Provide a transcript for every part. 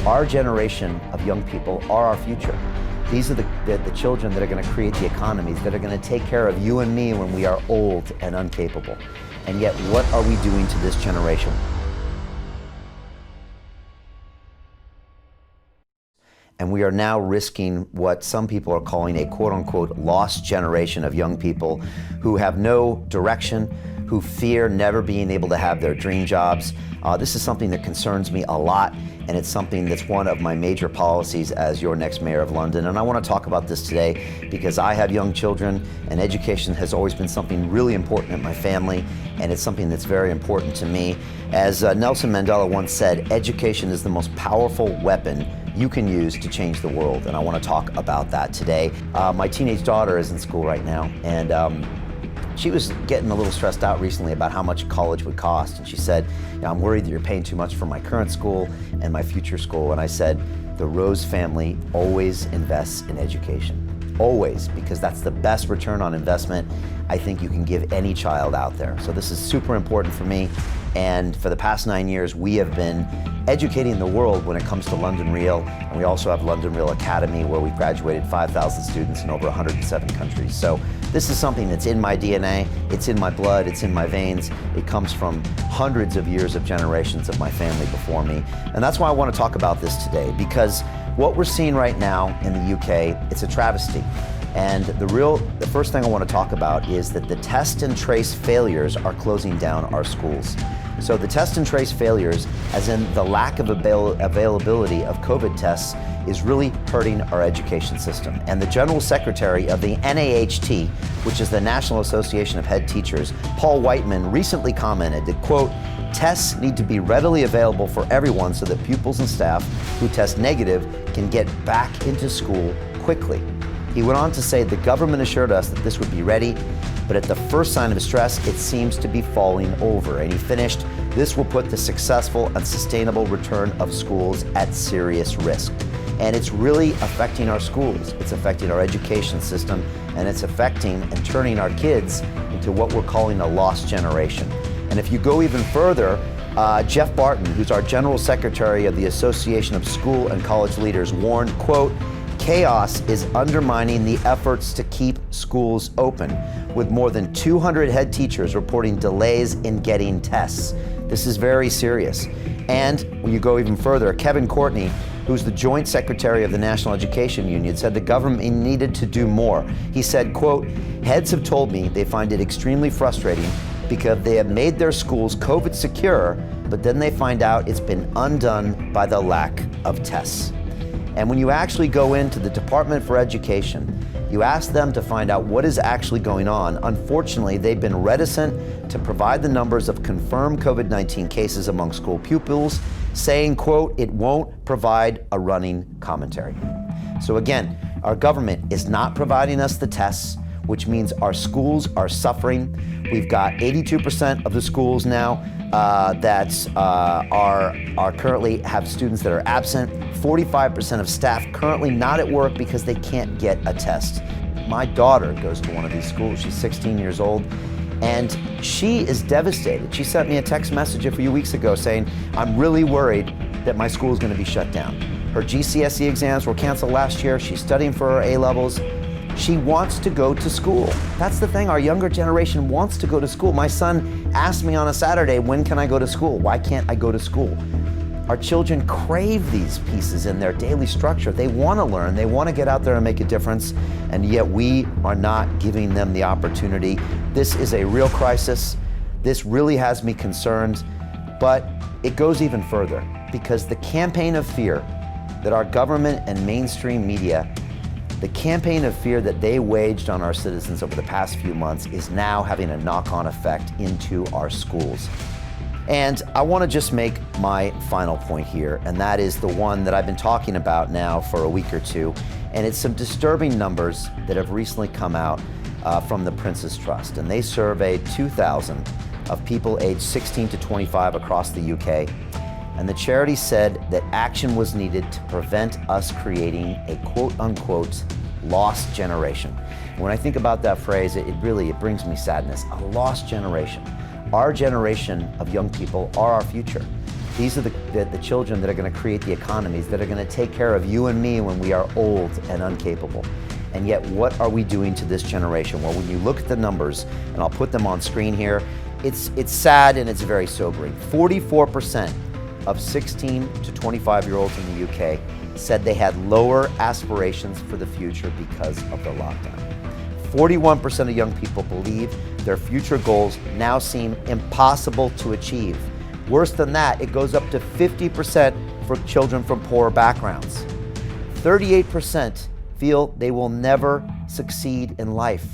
Our generation of young people are our future. These are the children that are going to create the economies, that are going to take care of you and me when we are old and incapable. And yet, what are we doing to this generation? And we are now risking what some people are calling a quote-unquote lost generation of young people who have no direction, who fear never being able to have their dream jobs. This is something that concerns me a lot, and it's something that's one of my major policies as your next mayor of London. And I want to talk about this today because I have young children, and education has always been something really important in my family, and it's something that's very important to me. As Nelson Mandela once said, education is the most powerful weapon you can use to change the world, and I want to talk about that today. My teenage daughter is in school right now, and she was getting a little stressed out recently about how much college would cost, and she said, I'm worried that you're paying too much for my current school and my future school. And I said, the Rose family always invests in education. Always, because that's the best return on investment I think you can give any child out there. So this is super important for me, and for the past 9 years we have been educating the world when it comes to London Real, and we also have London Real Academy where we've graduated 5,000 students in over 107 countries. So this is something that's in my DNA, it's in my blood, it's in my veins. It comes from hundreds of years of generations of my family before me. And that's why I want to talk about this today, because what we're seeing right now in the UK, it's a travesty. And the first thing I want to talk about is that the test and trace failures are closing down our schools. So the test and trace failures, as in the lack of availability of COVID tests, is really hurting our education system. And the General Secretary of the NAHT, which is the National Association of Head Teachers, Paul Whiteman, recently commented that, quote, tests need to be readily available for everyone so that pupils and staff who test negative can get back into school quickly. He went on to say the government assured us that this would be ready, but at the first sign of stress, it seems to be falling over. And he finished, this will put the successful and sustainable return of schools at serious risk. And it's really affecting our schools. It's affecting our education system, and it's affecting and turning our kids into what we're calling a lost generation. And if you go even further, Jeff Barton, who's our General Secretary of the Association of School and College Leaders, warned, quote, chaos is undermining the efforts to keep schools open, with more than 200 head teachers reporting delays in getting tests. This is very serious. And when you go even further, Kevin Courtney, who's the Joint Secretary of the National Education Union, said the government needed to do more. He said, quote, heads have told me they find it extremely frustrating because they have made their schools COVID secure, but then they find out it's been undone by the lack of tests. And when you actually go into the Department for Education, you ask them to find out what is actually going on. Unfortunately, they've been reticent to provide the numbers of confirmed COVID-19 cases among school pupils, saying, quote, it won't provide a running commentary. So again, our government is not providing us the tests, which means our schools are suffering. We've got 82% of the schools now that are currently have students that are absent. 45% of staff currently not at work because they can't get a test. My daughter goes to one of these schools. She's 16 years old, and she is devastated. She sent me a text message a few weeks ago saying, I'm really worried that my school is going to be shut down. Her GCSE exams were canceled last year. She's studying for her A-levels. She wants to go to school. That's the thing, our younger generation wants to go to school. My son asked me on a Saturday, when can I go to school? Why can't I go to school? Our children crave these pieces in their daily structure. They want to learn, they want to get out there and make a difference, and yet we are not giving them the opportunity. This is a real crisis. This really has me concerned, but it goes even further, because the campaign of fear that our government and mainstream media, the campaign of fear that they waged on our citizens over the past few months is now having a knock-on effect into our schools. And I want to just make my final point here, and that is the one that I've been talking about now for a week or two, and it's some disturbing numbers that have recently come out from the Prince's Trust. And they surveyed 2,000 of people aged 16 to 25 across the UK, and the charity said that action was needed to prevent us creating a quote-unquote lost generation. And when I think about that phrase, it brings me sadness. A lost generation. Our generation of young people are our future. These are the children that are going to create the economies, that are going to take care of you and me when we are old and incapable. And yet, what are we doing to this generation? Well, when you look at the numbers, and I'll put them on screen here, it's sad and it's very sobering. 44% of 16 to 25-year-olds in the UK said they had lower aspirations for the future because of the lockdown. 41% of young people believe their future goals now seem impossible to achieve. Worse than that, it goes up to 50% for children from poorer backgrounds. 38% feel they will never succeed in life.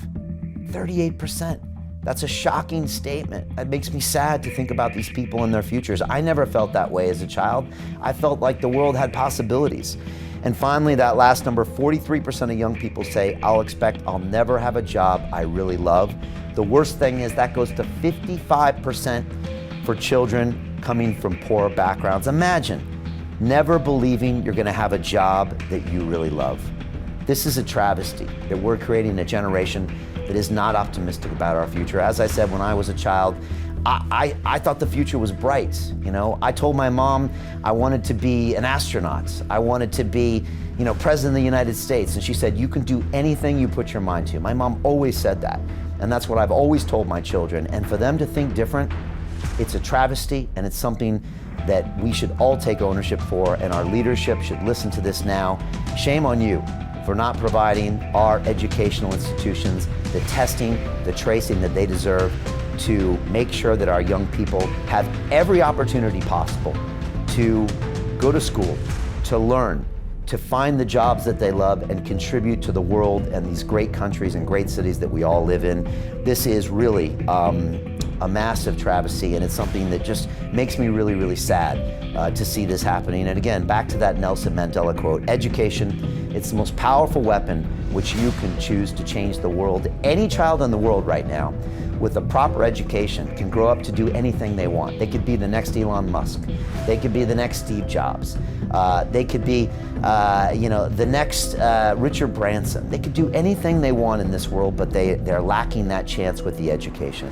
38%. That's a shocking statement. It makes me sad to think about these people and their futures. I never felt that way as a child. I felt like the world had possibilities. And finally, that last number, 43% of young people say, I'll never have a job I really love. The worst thing is that goes to 55% for children coming from poor backgrounds. Imagine never believing you're going to have a job that you really love. This is a travesty that we're creating a generation that is not optimistic about our future. As I said, when I was a child, I thought the future was bright. You know, I told my mom I wanted to be an astronaut. I wanted to be, president of the United States. And she said, you can do anything you put your mind to. My mom always said that. And that's what I've always told my children. And for them to think different, it's a travesty, and it's something that we should all take ownership for, and our leadership should listen to this now. Shame on you for not providing our educational institutions the testing, the tracing that they deserve to make sure that our young people have every opportunity possible to go to school, to learn, to find the jobs that they love and contribute to the world and these great countries and great cities that we all live in. This is really a massive travesty, and it's something that just makes me really, really sad to see this happening. And again, back to that Nelson Mandela quote, education, it's the most powerful weapon which you can choose to change the world. Any child in the world right now with a proper education can grow up to do anything they want. They could be the next Elon Musk. They could be the next Steve Jobs. They could be, the next Richard Branson. They could do anything they want in this world, but they're lacking that chance with the education.